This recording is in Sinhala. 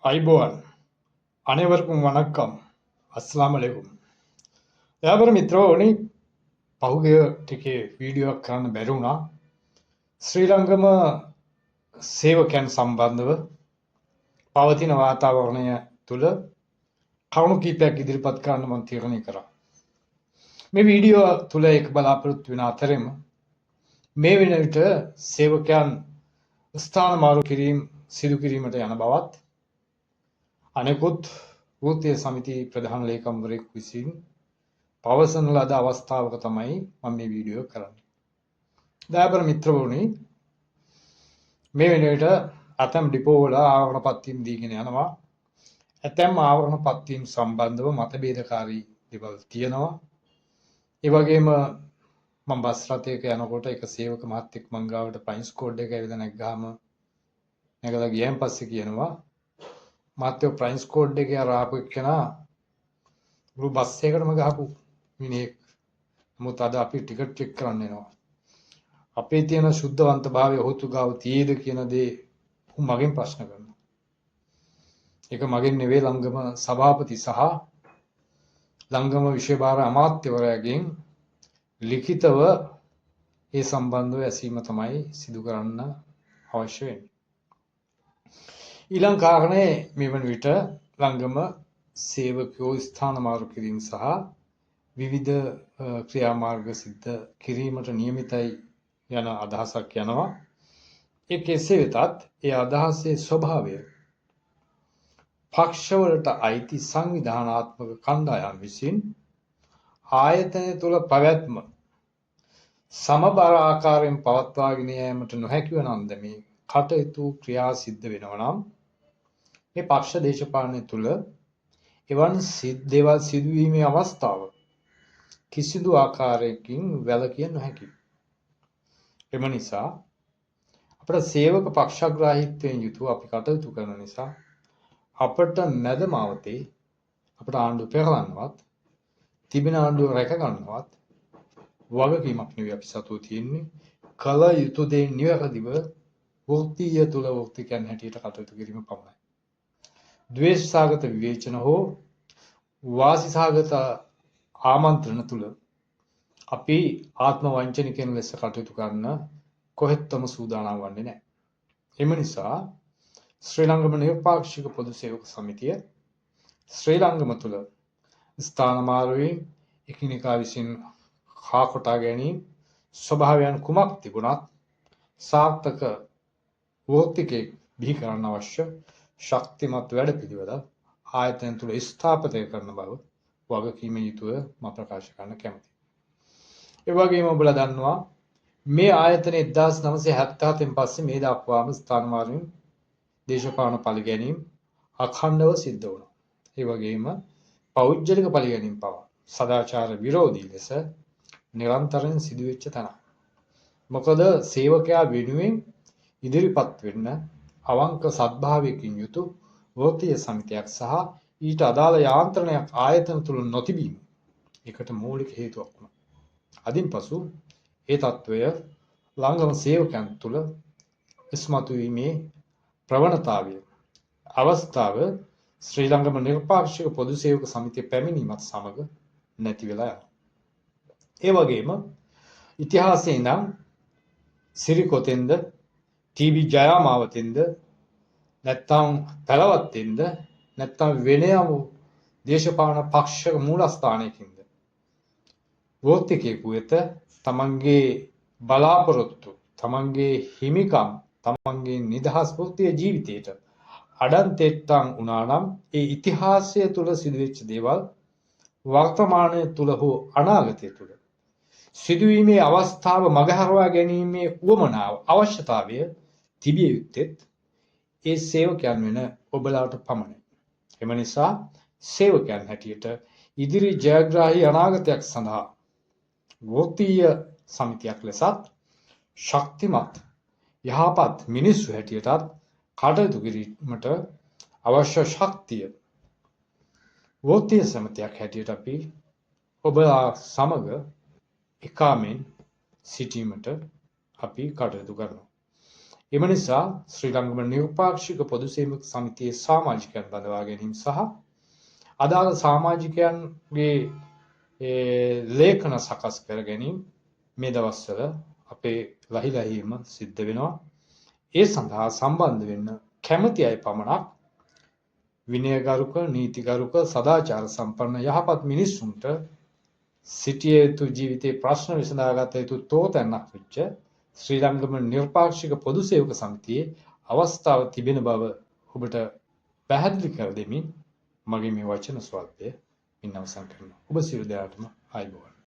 ஐபோன் අනෙවරකුම් වනක්කම් අස්ලාමලෙකුම් යාබර මිත්‍රෝනි පහුගිය ටිකේ වීඩියෝවක් කරන්න බැරි වුණා ශ්‍රී ලංකම සේවකයන් සම්බන්ධව පවතින වාතාවරණය තුළ කරුණු කීපයක් ඉදිරිපත් කරන්න මම තීරණය කරා. මේ වීඩියෝ තුළ එක බලාපොරොත්තු වෙන අතරෙම මේ වෙන විට සේවකයන් ස්ථාන මාරු කිරීම සිදු කිරීමට යන බවත් අනෙකුත් වෘත්තීය සමිති ප්‍රධාන ලේකම්වරයෙකු විසින් පවසන ලද අවස්ථාවක තමයි මම මේ වීඩියෝ කරන්නේ. දයාබර මිත්‍රවරුනි, මේ වෙන විට ඇතැම් ඩිපෝ වල ආවරණ පත්වීම් දීගෙන යනවා. ඇතැම් ආවරණ පත්වීම් සම්බන්ධව මතභේදකාරී දේවල් තියෙනවා. ඒ වගේම මම බස් රථයක යනකොට එක සේවක මහත්තයෙක් මං ගාවට ප්‍රයිස් කෝඩ් එක ඇවිල්ලා නැග්ගාම නැගලා ගියන් පස්සේ කියනවා මාත්‍ය ප්‍රයිස් කෝඩ් එකේ අර ආපු එක්කෙනා මුළු බස් එකකටම ගහපු මිනිහෙක්. මොකද අද අපි ටිකට් චෙක් කරන්න එනවා. අපේ තියෙන සුද්ධවන්තභාවය ඔහුතු ගාව තියේද කියන දේ උන් මගෙන් ප්‍රශ්න කරනවා. ඒක මගෙන් නෙවෙයි, ලංගම සභාපති සහ ලංගම විශේෂ අමාත්‍යවරයාගෙන් ලිඛිතව ඒ සම්බන්ධව ඇසීම තමයි සිදු කරන්න අවශ්‍ය වෙන්නේ. ඊළඟ කාරණේ මේ වන විට ලංගම සේවකයෝ ස්ථාන මාරු කිරීම සහ විවිධ ක්‍රියාමාර්ග සිද්ධ කිරීමට නියමිතයි යන අදහසක් යනවා. ඒ කෙසේ වෙතත් ඒ අදහසේ ස්වභාවය පක්ෂවලට අයිති සංවිධානාත්මක කණ්ඩායම් විසින් ආයතනය තුළ පැවැත්ම සමබර ආකාරයෙන් පවත්වාගෙන යාමට නොහැකි වන අන්දමේ කටයුතු ක්‍රියා සිද්ධ වෙනවා නම් මේ පක්ෂ දේශපාලනය තුළ එවන් දේවල් සිදුවීමේ අවස්ථාව කිසිදු ආකාරයකින් වැළකිය නොහැකියි. එම නිසා අපට සේවක පක්ෂග්‍රාහීත්වයෙන් යුතුව අපි කටයුතු කරන නිසා අපට මැද මාවතේ අපට ආණ්ඩුව පෙරලන්නවත් තිබෙන ආණ්ඩුව රැක ගන්නවත් වගකීමක් නෙවෙයි අපි සතුව තියෙන්නේ. කල යුතු දේ නිවැරදිව වෘත්තීය තුල වෘත්තිකයන් හැටියට කටයුතු කිරීම පමණයි. ද්වේෂසහගත විවේචන හෝ වාසිසහගත ආමන්ත්‍රණ තුල අපි ආත්ම වංචනිකයන් ලෙස කටයුතු කරන්න කොහෙත්ම සූදානම් වන්නේ නැහැ. එම නිසා ශ්‍රී ලංකම නිර්පාක්ෂික පොදු සේවක සමිතිය ශ්‍රී ලංකම තුල ස්ථාන මාරුවීම් එකිනෙකා විසින් හා කොටා ගැනීම ස්වභාවයන් කුමක් තිබුණත් සාර්ථක වෘත්තිකයෙක් බිහි කරන්න අවශ්‍ය ශක්තිමත් වැඩපිළිවෙළ ආයතන තුළ ස්ථාපිත කරන බව වගකීමෙන් යුතුව මම ප්‍රකාශ කරන්න කැමතියි. ඒ වගේම ඔබලා දන්නවා මේ ආයතනය 1977න් පස්සේ මේ දක්වාම ස්ථාන මාරුවීම් දේශපාලන පරිගැනීම් අඛණ්ඩව සිද්ධ වුණා. ඒ වගේම පෞද්ගලික පරිගැනීම් පවා සදාචාර විරෝධී ලෙස නිරන්තරයෙන් සිදුවෙච්ච තැන. මොකද සේවකයා වෙනුවෙන් ඉදිරිපත් වෙන්න අවංක සත්භාවයකින් යුතු වෘත්තීය සමිතියක් සහ ඊට අදාළ යාන්ත්‍රණයක් ආයතන තුල නොතිබීම ඒකට මූලික හේතුවක් වුණා. අදින් පසු ඒ తত্ত্বය ලංගම සේවකයන් තුල ඉස්මතු වීමේ ප්‍රවණතාවය අවස්ථාව ශ්‍රී ලංකම නිර්පාක්ෂික පොදු සේවක සමිතිය පැමිණීමත් සමග නැති වෙලා යනවා. ඒ වගේම ඉතිහාසයේ ඉඳන් සිරිකොතෙන්ද ටීවී ජයමාවතෙන්ද නැත්නම් පළවත්තෙන්ද නැත්නම් වෙන යම් දේශපාලන පක්ෂක මූලස්ථානයකින්ද වෘත්තිකයෙකු වෙත තමන්ගේ බලාපොරොත්තු තමන්ගේ හිමිකම් තමන්ගේ නිදහස් වෘත්තීය ජීවිතයට අඩන්තෙට්ටම් වුණා නම් ඒ ඉතිහාසය තුළ සිදුවෙච්ච දේවල් වර්තමානය තුළ හෝ අනාගතය තුළ සිදුවීමේ අවස්ථාව මගහරවා ගැනීමේ උවමනාව අවශ්‍යතාවය තිබිය යුත්තේ ඒ සේවකයන් වෙන ඔබලාට පමණයි. එම නිසා සේවකයන් හැටියට ඉදිරි ජයග්‍රාහී අනාගතයක් සඳහා වෘත්තීය සමිතියක් ලෙසත් ශක්තිමත් යහපත් මිනිස්සු හැටියටත් කටයුතු කිරීමට අවශ්‍ය ශක්තිය වෘත්තීය සමිතියක් හැටියට අපි ඔබලා සමග එකාමෙන් සිටීමට අපි කටයුතු කරනවා. එම නිසා ශ්‍රී ලංකා නිර්පාක්ෂික පොදු සේවක සමිතියේ සමාජිකයන් බඳවා ගැනීම සහ අදාළ සමාජිකයන්ගේ ලේඛන සකස් කර ගැනීම මේ දවස්වල අපේ ලහිලහිම සිද්ධ වෙනවා. ඒ සඳහා සම්බන්ධ වෙන්න කැමති අය පමණක් විනයගරුක, නීතිගරුක, සදාචාර සම්පන්න යහපත් මිනිස්සුන්ට සිටිය යුතු ජීවිතේ ප්‍රශ්න විසඳාගත යුතු තෝතැන්නක් වෙච්ච ශ්‍රී ලංකා නිර්පාක්ෂික පොදු සේවක සමිතියේ අවස්ථාව තිබෙන බව ඔබට පැහැදිලි කර දෙමින් මගේ මේ වචන ස්වල්පය මින් අවසන් කරනවා. ඔබ සියලු දෙනාටම ආයුබෝවන්.